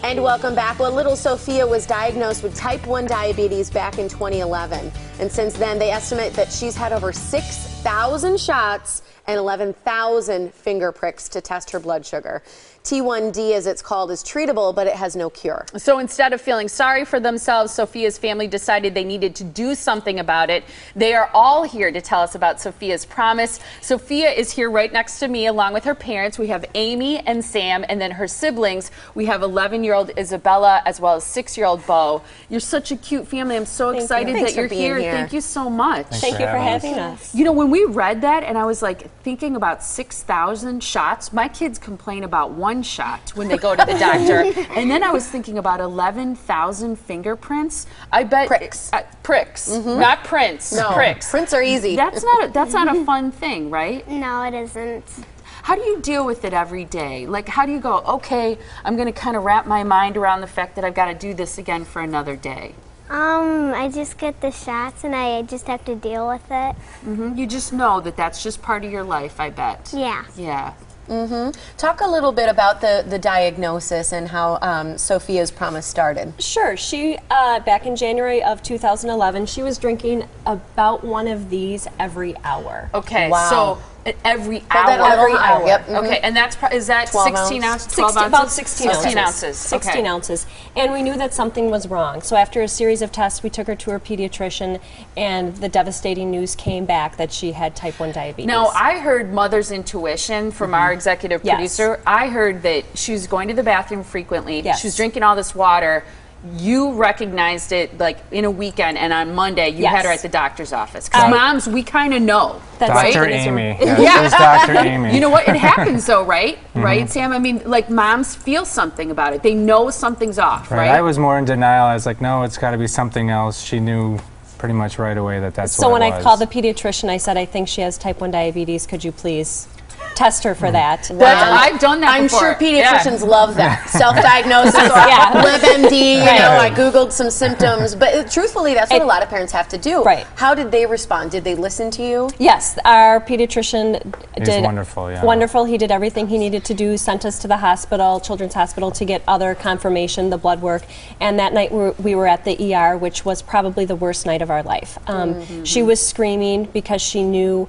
And welcome back. Well, little Sophia was diagnosed with type 1 diabetes back in 2011. And since then, they estimate that she's had over 6,000 shots and 11,000 finger pricks to test her blood sugar. T1D, as it's called, is treatable, but it has no cure. So instead of feeling sorry for themselves, Sophia's family decided they needed to do something about it. They are all here to tell us about Sophia's promise. Sophia is here right next to me, along with her parents. We have Amy and Sam, and then her siblings. We have 11-year-old Isabella, as well as 6-year-old Bo. You're such a cute family. I'm so excited that you're here. Thank you so much. Thank you for having us. You know, when we read that, and I was like thinking about 6,000 shots, my kids complain about one shot when they go to the doctor. And then I was thinking about 11,000 fingerprints. I bet pricks. Pricks, not prints. No, pricks. Prints are easy. That's not a fun thing, right? No, it isn't. How do you deal with it every day? Like, how do you go, okay, I'm going to kind of wrap my mind around the fact that I've got to do this again for another day? I just get the shots and I just have to deal with it. You just know that that's just part of your life, I bet. Yeah. Yeah. Talk a little bit about the diagnosis and how Sophia's promise started. Sure. She, back in January of 2011, she was drinking about one of these every hour. Okay, Wow. so every Hold that a hour. little Every higher. hour. Yep. Okay, and is that 12 16 ounce? ounces? 12 ounces? About 16 ounces. 16 ounces. 16 Okay. ounces. And we knew that something was wrong. So after a series of tests, we took her to her pediatrician, and the devastating news came back that she had type 1 diabetes. Now, I heard mother's intuition from our executive Yes. producer. I heard that she was going to the bathroom frequently. Yes. She was drinking all this water. You recognized it like in a weekend, and on Monday you had her at the doctor's office. Because moms, we kind of know. That's right? Dr. Amy. Yeah. Yes, Dr. Amy. You know what? It happens though, right? Right, Sam? I mean, like moms feel something about it. They know something's off, right? I was more in denial. I was like, no, it's got to be something else. She knew pretty much right away that that's So what when it was. I called the pediatrician, I said, I think she has type 1 diabetes. Could you please test her for that? I've done that I'm before. sure pediatricians love that. Self-diagnosis, Yeah. LibMD, you know, I Googled some symptoms. But truthfully, that's what a lot of parents have to do. Right. How did they respond? Did they listen to you? Yes, our pediatrician did wonderful, yeah. wonderful. He did everything he needed to do, sent us to the hospital, Children's Hospital, to get other confirmation, the blood work. And that night we were at the ER, which was probably the worst night of our life. She was screaming because she knew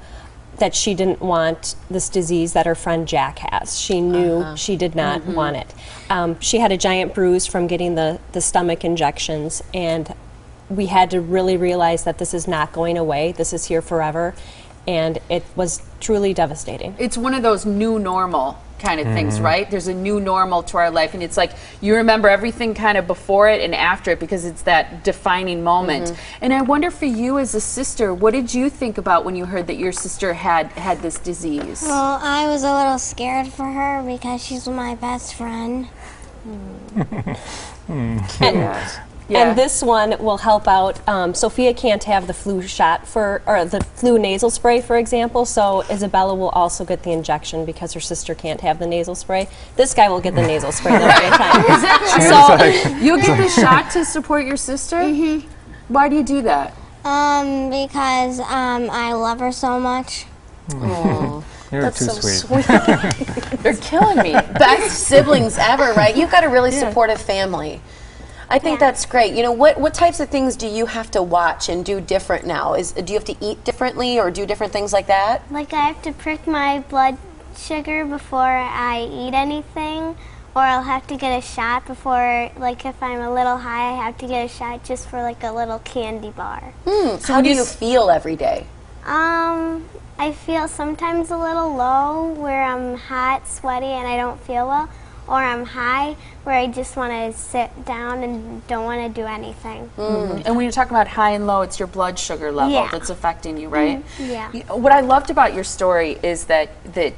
that she didn't want this disease that her friend Jack has. She knew she did not want it. She had a giant bruise from getting the stomach injections, and we had to really realize that this is not going away. This is here forever, and it was truly devastating. It's one of those new normal kind of things, right? There's a new normal to our life, and it's like you remember everything kind of before it and after it because it's that defining moment. And I wonder for you as a sister, what did you think about when you heard that your sister had this disease? Well, I was a little scared for her because she's my best friend. And this one will help out. Sophia can't have the flu shot or the flu nasal spray, for example, so Isabella will also get the injection because her sister can't have the nasal spray. This guy will get the nasal spray. Is that so you get the shot to support your sister? Why do you do that? Because I love her so much. You're too sweet. They're killing me. Best siblings ever, right? You've got a really supportive family. I think that's great. You know, what types of things do you have to watch and do different now? Do you have to eat differently or do different things like that? Like I have to prick my blood sugar before I eat anything, or I'll have to get a shot before, like if I'm a little high, I have to get a shot just for like a little candy bar. So how do you feel every day? I feel sometimes a little low where I'm hot, sweaty, and I don't feel well. Or I'm high where I just want to sit down and don't want to do anything. And when you're talking about high and low, it's your blood sugar level that's affecting you, right? Yeah. What I loved about your story is that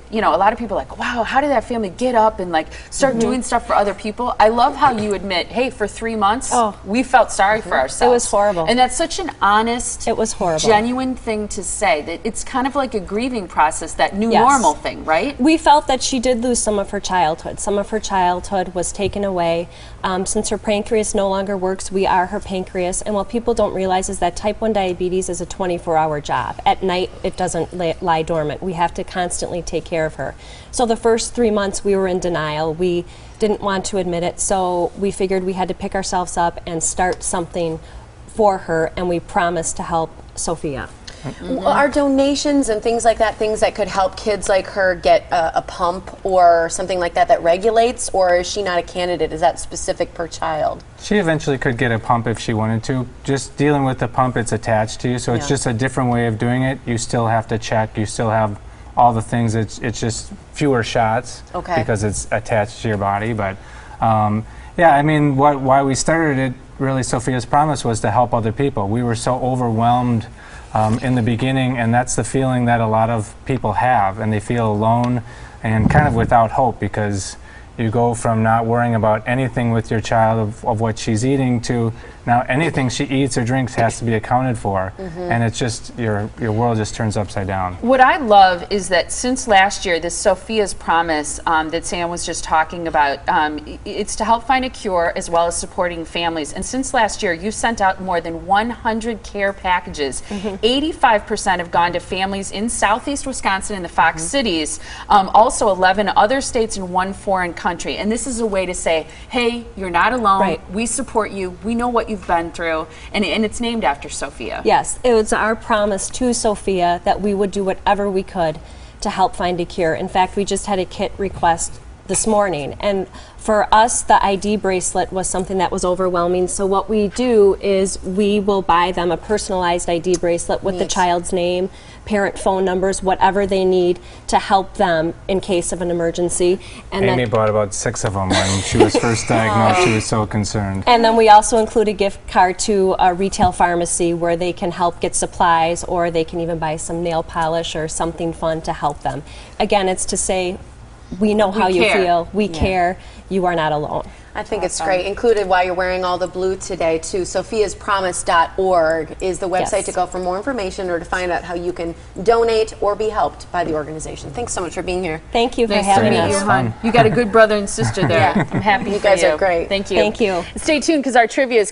you know, a lot of people are like, wow, how did that family get up and like start doing stuff for other people? I love how you admit, hey, for 3 months, we felt sorry for ourselves. It was horrible. And that's such an honest, It was horrible. genuine thing to say. That it's kind of like a grieving process, that new normal thing, right? We felt that she did lose some of her childhood, some of her her childhood was taken away. Since her pancreas no longer works, we are her pancreas. And what people don't realize is that type 1 diabetes is a 24-hour job. At night, it doesn't lie dormant. We have to constantly take care of her. So the first 3 months, we were in denial. We didn't want to admit it, so we figured we had to pick ourselves up and start something for her, and we promised to help Sophia. Are donations and things like that things that could help kids like her get a pump or something like that that regulates, or is she not a candidate? Is that specific per child? She eventually could get a pump if she wanted to. Just dealing with the pump, it's attached to you, so it's just a different way of doing it. You still have to check, you still have all the things. It's just fewer shots because it's attached to your body. But yeah, I mean, why we started it, really, Sophia's promise was to help other people. We were so overwhelmed in the beginning, and that's the feeling that a lot of people have, and they feel alone and kind of without hope, because you go from not worrying about anything with your child of what she's eating to now anything she eats or drinks has to be accounted for, and it's just your world just turns upside down. What I love is that since last year, this Sophia's Promise that Sam was just talking about, it's to help find a cure as well as supporting families. And since last year, you've sent out more than 100 care packages. 85% have gone to families in southeast Wisconsin and the Fox cities, also 11 other states and 1 foreign country. And this is a way to say, hey, you're not alone. We support you. We know what you've been through, and it's named after Sophia. Yes, it was our promise to Sophia that we would do whatever we could to help find a cure. In fact, we just had a kit request this morning, and for us the ID bracelet was something that was overwhelming, so what we do is we will buy them a personalized ID bracelet with the child's name, parent phone numbers, whatever they need to help them in case of an emergency. And Amy bought about 6 of them when she was first diagnosed. She was so concerned. And then we also include a gift card to a retail pharmacy where they can help get supplies, or they can even buy some nail polish or something fun to help them. Again, it's to say, we know how you feel. We care. You are not alone. I think it's great. Included while you're wearing all the blue today, too. Sophia'sPromise.org is the website to go for more information or to find out how you can donate or be helped by the organization. Thanks so much for being here. Thank you for Nice having to meet us. you, hon. You got a good brother and sister there. I'm happy You for guys are great. Thank you. Thank you. Stay tuned because our trivia is